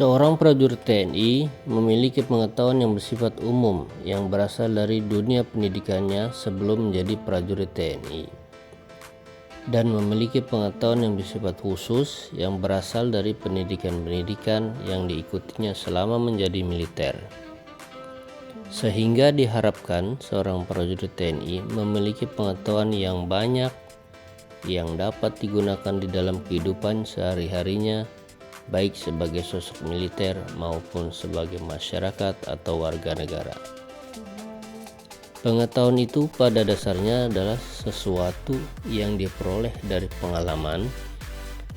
Seorang prajurit TNI memiliki pengetahuan yang bersifat umum yang berasal dari dunia pendidikannya sebelum menjadi prajurit TNI, dan memiliki pengetahuan yang bersifat khusus yang berasal dari pendidikan-pendidikan yang diikutinya selama menjadi militer. Sehingga diharapkan seorang prajurit TNI memiliki pengetahuan yang banyak yang dapat digunakan di dalam kehidupan sehari-harinya, baik sebagai sosok militer maupun sebagai masyarakat atau warga negara. Pengetahuan itu pada dasarnya adalah sesuatu yang diperoleh dari pengalaman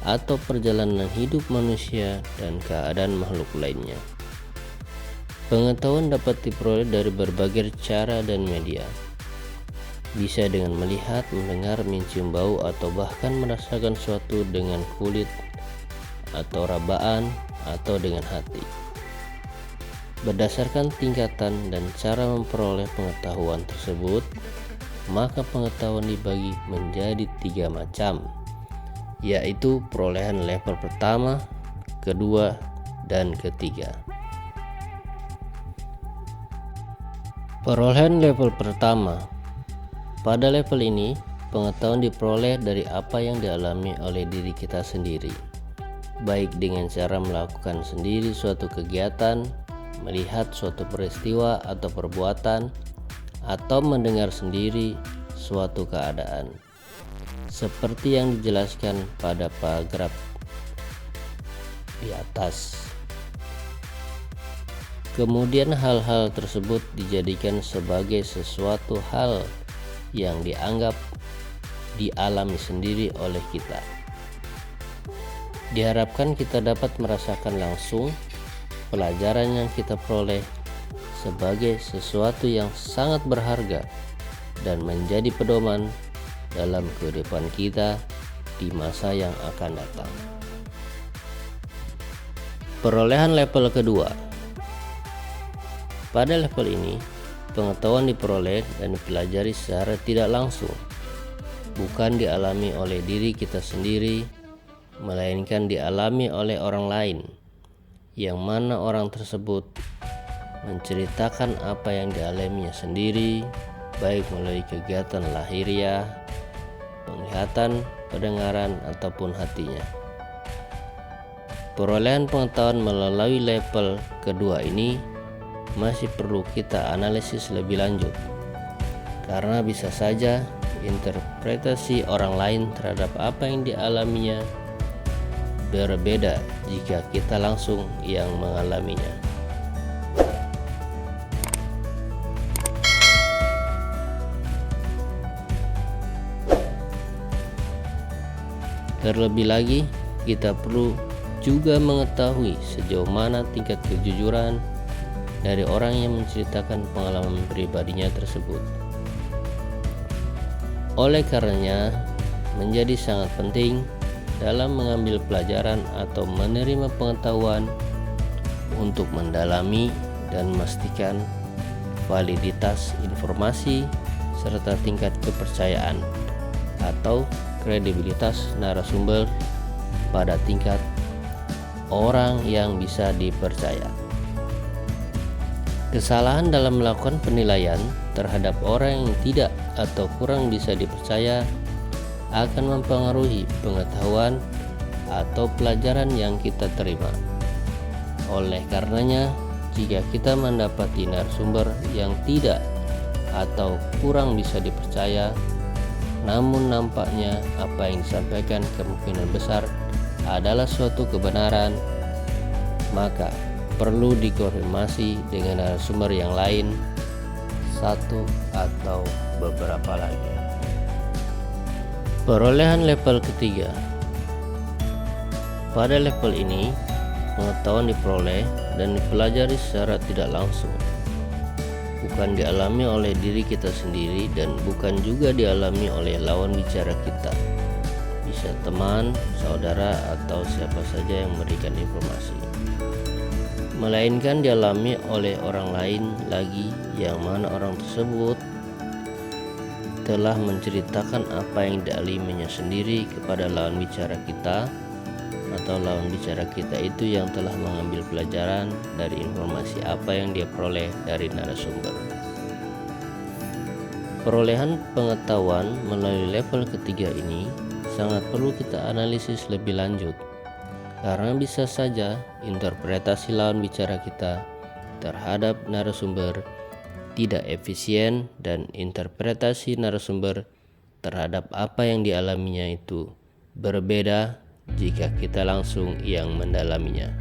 atau perjalanan hidup manusia dan keadaan makhluk lainnya. Pengetahuan dapat diperoleh dari berbagai cara dan media. Bisa dengan melihat, mendengar, mencium bau, atau bahkan merasakan sesuatu dengan kulit atau rabaan, atau dengan hati. Berdasarkan tingkatan dan cara memperoleh pengetahuan tersebut, maka pengetahuan dibagi menjadi 3 macam, yaitu perolehan level pertama, kedua, dan ketiga. Perolehan level pertama. Pada level ini, pengetahuan diperoleh dari apa yang dialami oleh diri kita sendiri, baik dengan cara melakukan sendiri suatu kegiatan, melihat suatu peristiwa atau perbuatan, atau mendengar sendiri suatu keadaan, seperti yang dijelaskan pada paragraf di atas. Kemudian hal-hal tersebut dijadikan sebagai sesuatu hal yang dianggap dialami sendiri oleh kita. Diharapkan kita dapat merasakan langsung pelajaran yang kita peroleh sebagai sesuatu yang sangat berharga dan menjadi pedoman dalam kehidupan kita di masa yang akan datang. Perolehan level kedua. Pada level ini, pengetahuan diperoleh dan dipelajari secara tidak langsung, bukan dialami oleh diri kita sendiri, melainkan dialami oleh orang lain, yang mana orang tersebut menceritakan apa yang dialaminya sendiri, baik melalui kegiatan lahiriah, penglihatan, pendengaran, ataupun hatinya. Perolehan pengetahuan melalui level kedua ini masih perlu kita analisis lebih lanjut, karena bisa saja interpretasi orang lain terhadap apa yang dialaminya berbeda jika kita langsung yang mengalaminya. Terlebih lagi, kita perlu juga mengetahui sejauh mana tingkat kejujuran dari orang yang menceritakan pengalaman pribadinya tersebut. Oleh karenanya, menjadi sangat penting dalam mengambil pelajaran atau menerima pengetahuan untuk mendalami dan memastikan validitas informasi serta tingkat kepercayaan atau kredibilitas narasumber pada tingkat orang yang bisa dipercaya. Kesalahan dalam melakukan penilaian terhadap orang yang tidak atau kurang bisa dipercaya akan mempengaruhi pengetahuan atau pelajaran yang kita terima. Oleh karenanya, jika kita mendapati narasumber yang tidak atau kurang bisa dipercaya, namun nampaknya apa yang disampaikan kemungkinan besar adalah suatu kebenaran, maka perlu dikonfirmasi dengan narasumber yang lain, satu atau beberapa lagi. Perolehan level ketiga. Pada level ini, pengetahuan diperoleh dan dipelajari secara tidak langsung, bukan dialami oleh diri kita sendiri dan bukan juga dialami oleh lawan bicara kita, bisa teman, saudara, atau siapa saja yang memberikan informasi, melainkan dialami oleh orang lain lagi, yang mana orang tersebut telah menceritakan apa yang dialaminya sendiri kepada lawan bicara kita atau lawan bicara kita itu yang telah mengambil pelajaran dari informasi apa yang dia peroleh dari narasumber. Perolehan pengetahuan melalui level ketiga ini sangat perlu kita analisis lebih lanjut, karena bisa saja interpretasi lawan bicara kita terhadap narasumber tidak efisien dan interpretasi narasumber terhadap apa yang dialaminya itu berbeda jika kita langsung yang mendalaminya.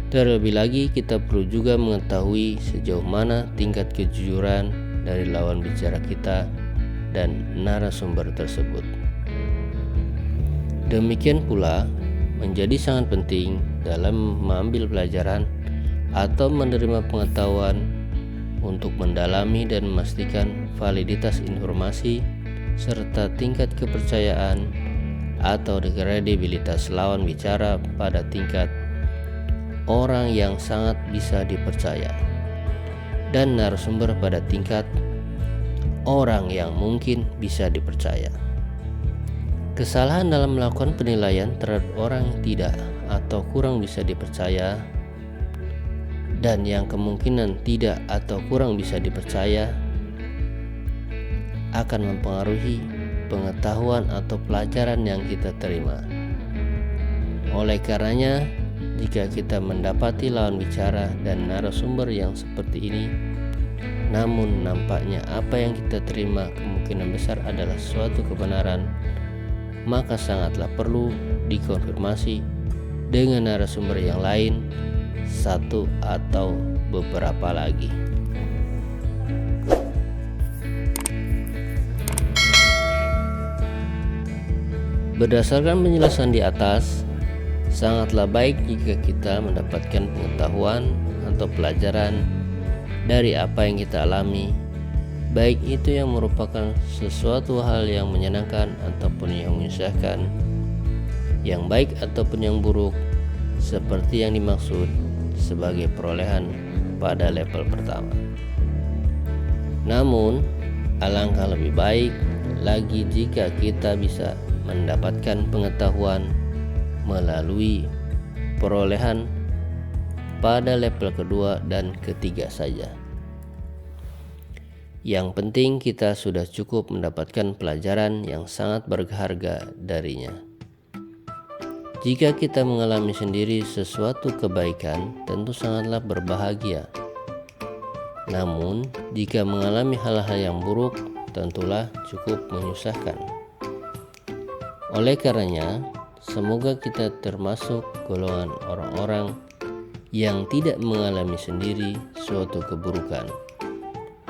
Terlebih lagi, kita perlu juga mengetahui sejauh mana tingkat kejujuran dari lawan bicara kita dan narasumber tersebut. Demikian pula menjadi sangat penting dalam mengambil pelajaran atau menerima pengetahuan untuk mendalami dan memastikan validitas informasi serta tingkat kepercayaan atau kredibilitas lawan bicara pada tingkat orang yang sangat bisa dipercaya dan narasumber pada tingkat orang yang mungkin bisa dipercaya. Kesalahan dalam melakukan penilaian terhadap orang yang tidak atau kurang bisa dipercaya dan yang kemungkinan tidak atau kurang bisa dipercaya akan mempengaruhi pengetahuan atau pelajaran yang kita terima. Oleh karenanya, jika kita mendapati lawan bicara dan narasumber yang seperti ini, namun nampaknya apa yang kita terima kemungkinan besar adalah suatu kebenaran, maka sangatlah perlu dikonfirmasi dengan narasumber yang lain, satu atau beberapa lagi. Berdasarkan penjelasan di atas, sangatlah baik jika kita mendapatkan pengetahuan atau pelajaran dari apa yang kita alami, baik itu yang merupakan sesuatu hal yang menyenangkan ataupun yang menyusahkan, yang baik ataupun yang buruk, seperti yang dimaksud sebagai perolehan pada level pertama. Namun, alangkah lebih baik lagi jika kita bisa mendapatkan pengetahuan melalui perolehan pada level kedua dan ketiga saja. Yang penting kita sudah cukup mendapatkan pelajaran yang sangat berharga darinya. Jika kita mengalami sendiri sesuatu kebaikan, tentu sangatlah berbahagia. Namun, jika mengalami hal-hal yang buruk, tentulah cukup menyusahkan. Oleh karenanya, semoga kita termasuk golongan orang-orang yang tidak mengalami sendiri suatu keburukan,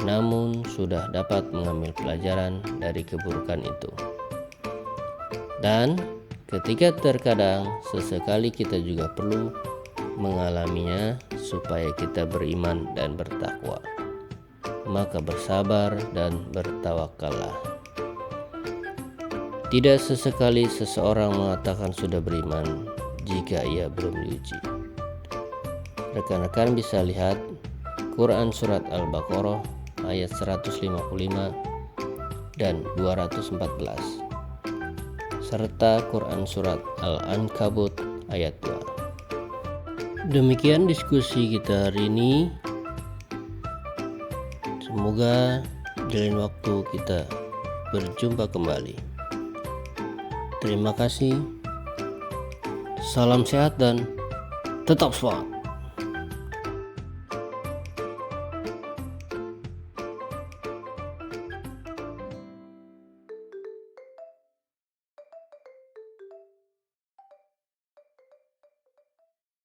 namun sudah dapat mengambil pelajaran dari keburukan itu. Dan ketika terkadang sesekali kita juga perlu mengalaminya supaya kita beriman dan bertakwa, maka bersabar dan bertawakallah. Tidak sesekali seseorang mengatakan sudah beriman jika ia belum diuji. Rekan-rekan bisa lihat Quran Surat Al-Baqarah ayat 155 dan 214 serta Quran Surat Al-Ankabut ayat 2. Demikian diskusi kita hari ini. Semoga di lain waktu kita berjumpa kembali. Terima kasih. Salam sehat dan tetap semangat.